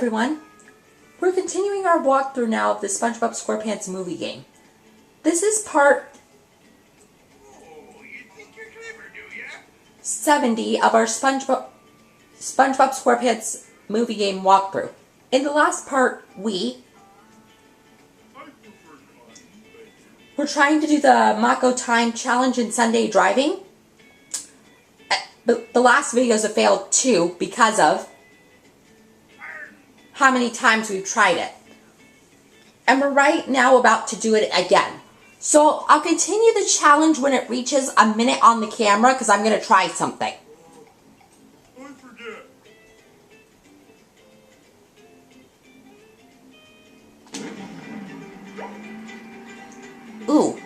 everyone. We're continuing our walkthrough now of the SpongeBob Squarepants movie game. This is part 70 of our SpongeBob Squarepants movie game walkthrough. In the last part, we were trying to do the Mako Time Challenge in Sunday driving. The last videos have failed too because of how many times we've tried it. And we're right now about to do it again. So I'll continue the challenge when it reaches a minute on the camera because I'm going to try something. I forget. Ooh.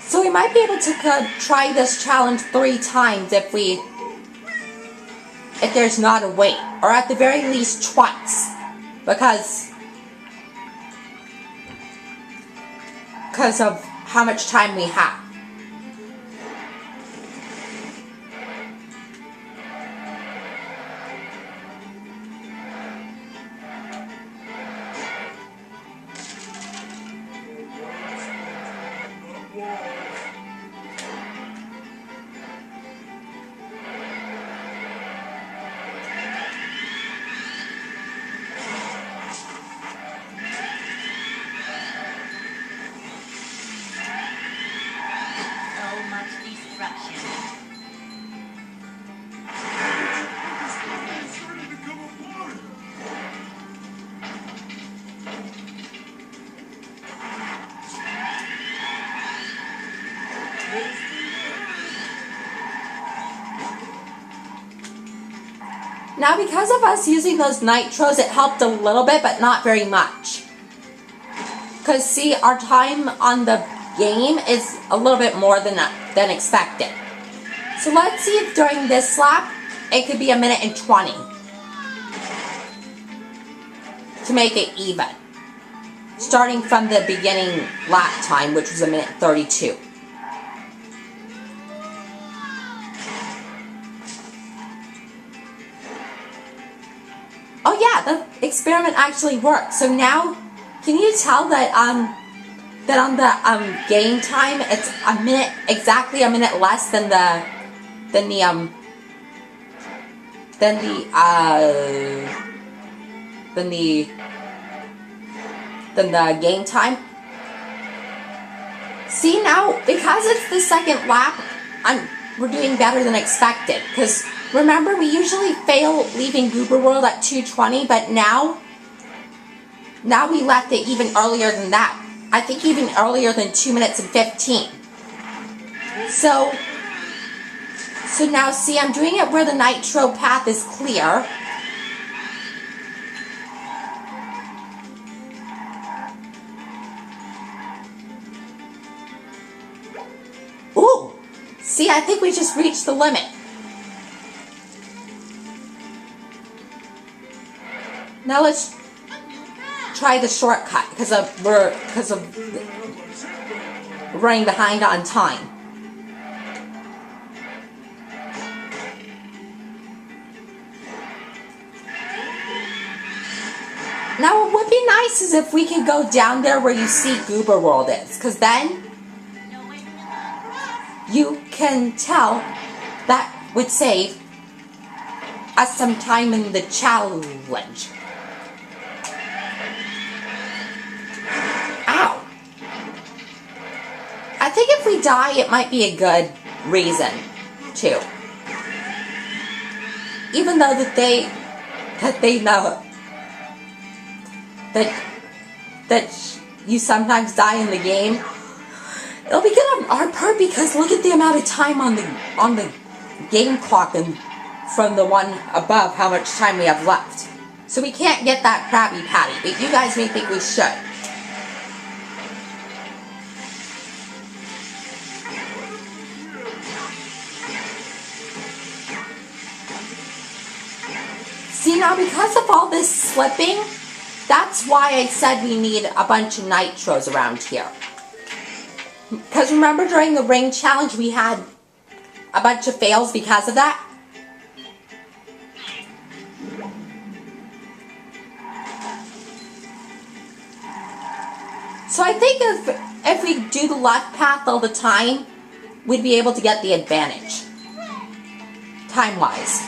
So we might be able to try this challenge 3 times if there's not a wait, or at the very least twice, because of how much time we have. Now, because of us using those nitros, it helped a little bit, but not very much. Because, see, our time on the game is a little bit more than expected. So let's see if during this lap, it could be 1:20 to make it even. Starting from the beginning lap time, which was 1:32. Oh yeah, the experiment actually worked. So now, can you tell that on the game time, it's exactly a minute less than the game time? See, now because it's the second lap, we're doing better than expected. Because remember, we usually fail leaving Goober World at 2:20, but now we left it even earlier than that. I think even earlier than 2:15. So now, see, I'm doing it where the nitro path is clear. Ooh! See, I think we just reached the limit. Now let's try the shortcut because of running behind on time. Now what would be nice is if we could go down there where you see Goober World is, because then you can tell that would save us some time in the challenge. Ow! I think if we die, it might be a good reason, too. Even though that they know that you sometimes die in the game, it'll be good on our part because look at the amount of time on the game clock and from the one above how much time we have left. So we can't get that Krabby Patty, but you guys may think we should. See, now because of all this slipping, that's why I said we need a bunch of nitros around here. Because remember during the ring challenge we had a bunch of fails because of that? So I think if we do the left path all the time, we'd be able to get the advantage. Time-wise.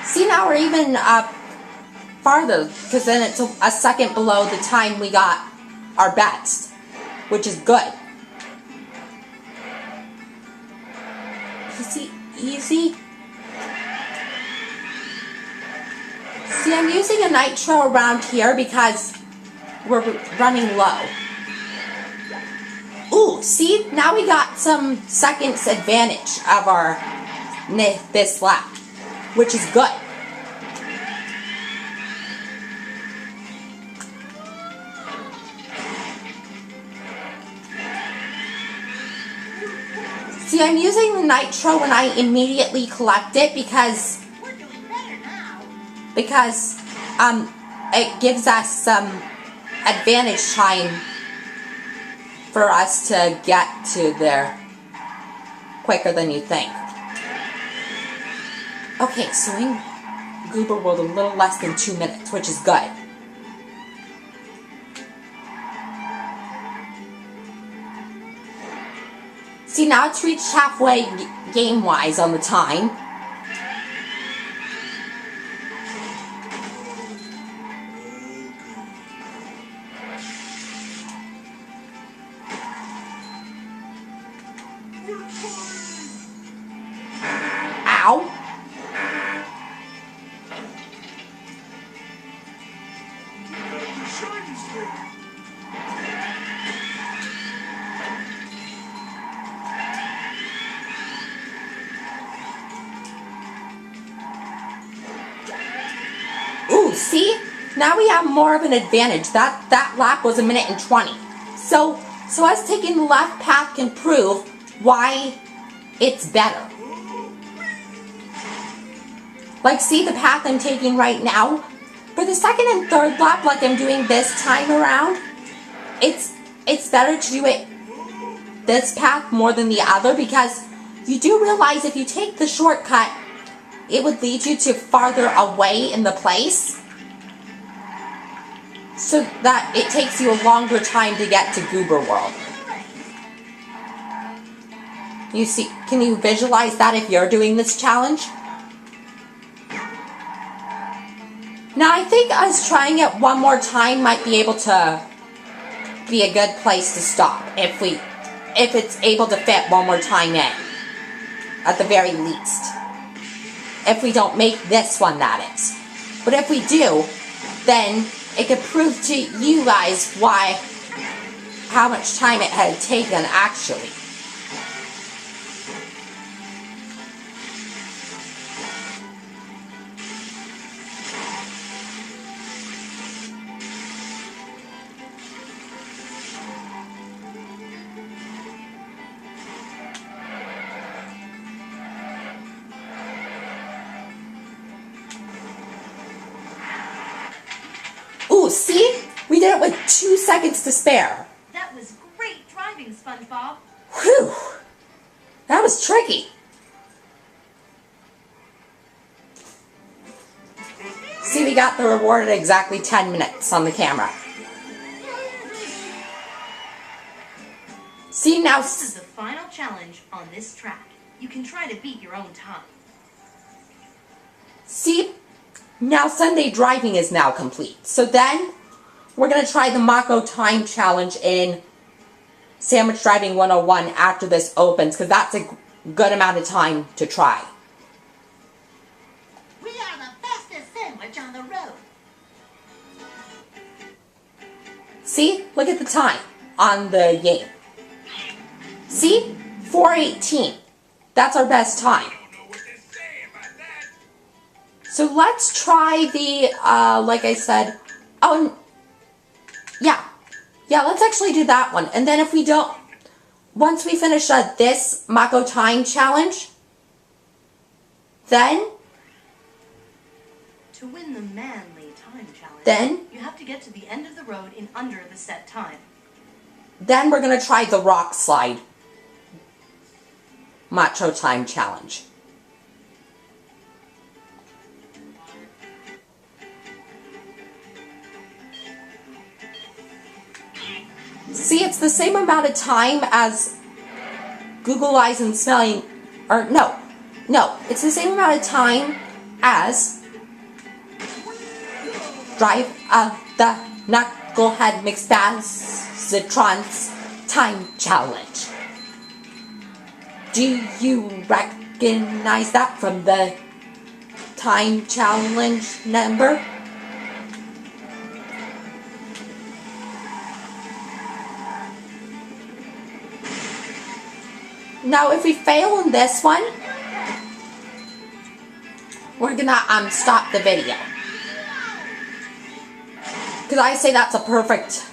See, now we're even farther, because then it's a second below the time we got our best, which is good. Easy, easy. See, I'm using a nitro around here because we're running low. Ooh, see, now we got some seconds advantage of our this lap, which is good. See, I'm using the nitro when I immediately collect it because it gives us some advantage time for us to get to there quicker than you think. Okay, so in Goober World a little less than 2 minutes, which is good. See, now it's reached halfway game-wise on the time. Ow. Ooh, see? Now we have more of an advantage. That lap was 1:20. So us taking the left path can prove why it's better. Like, see the path I'm taking right now? For the second and third lap, like I'm doing this time around, it's better to do it this path more than the other, because you do realize if you take the shortcut, it would lead you to farther away in the place, so that it takes you a longer time to get to Goober World. You see, can you visualize that if you're doing this challenge? Now I think us trying it one more time might be able to be a good place to stop if it's able to fit one more time in, at the very least. If we don't make this one, that is. But if we do, then it could prove to you guys how much time it had taken actually. Ooh, see? We did it with 2 seconds to spare. That was great driving, SpongeBob. Whew. That was tricky. See, we got the reward at exactly 10 minutes on the camera. See, now... This is the final challenge on this track. You can try to beat your own time. See, now Sunday driving is now complete. So then, we're going to try the Mako time challenge in Sandwich Driving 101 after this opens, because that's a good amount of time to try. We are the fastest sandwich on the road. See? Look at the time on the game. See? 4:18. That's our best time. So let's try the, like I said, yeah, let's actually do that one. And then if we don't, once we finish this Mako time challenge, then To win the manly time challenge, Then? you have to get to the end of the road in under the set time. Then we're going to try the rock slide macho time challenge. See, it's the same amount of time as Google Eyes and Smelling, or no, it's the same amount of time as Drive the Knucklehead McSpazitron's time challenge. Do you recognize that from the time challenge number? Now, if we fail in this one, we're gonna stop the video. Because I say that's a perfect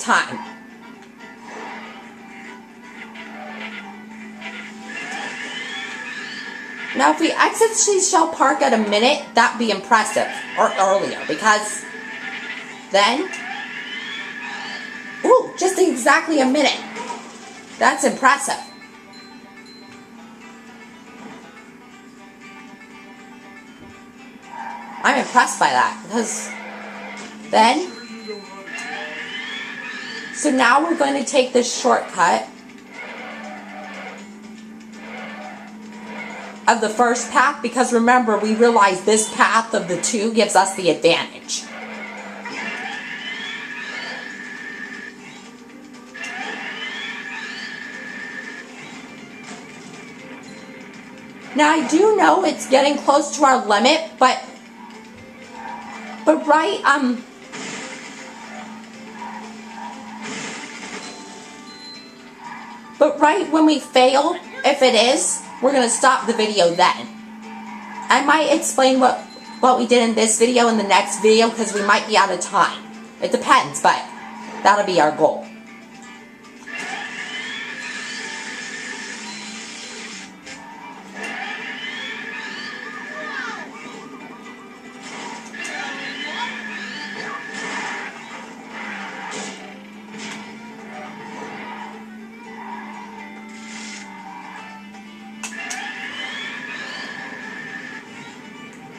time. Now, if we exit Seashell Park at a minute, that'd be impressive. Or earlier, because then, ooh, just exactly a minute. That's impressive. I'm impressed by that, because then, so now we're going to take this shortcut of the first path, because remember, we realized this path of the two gives us the advantage. Now, I do know it's getting close to our limit, but right when we fail, if it is, we're going to stop the video then. I might explain what we did in this video in the next video, because we might be out of time. It depends, but that'll be our goal.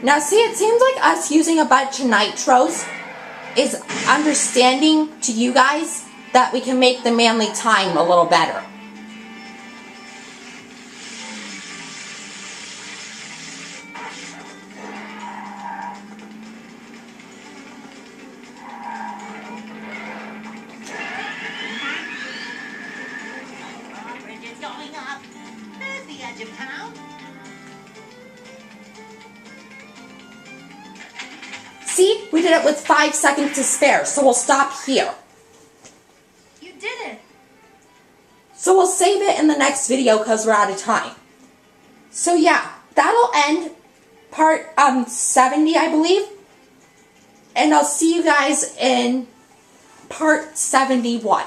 Now see, it seems like us using a bunch of nitros is understanding to you guys that we can make the manly time a little better. Bridge is going up. There's the edge of town. See, we did it with 5 seconds to spare, so we'll stop here. You did it! So we'll save it in the next video because we're out of time. So yeah, that'll end part 70, I believe. And I'll see you guys in part 71.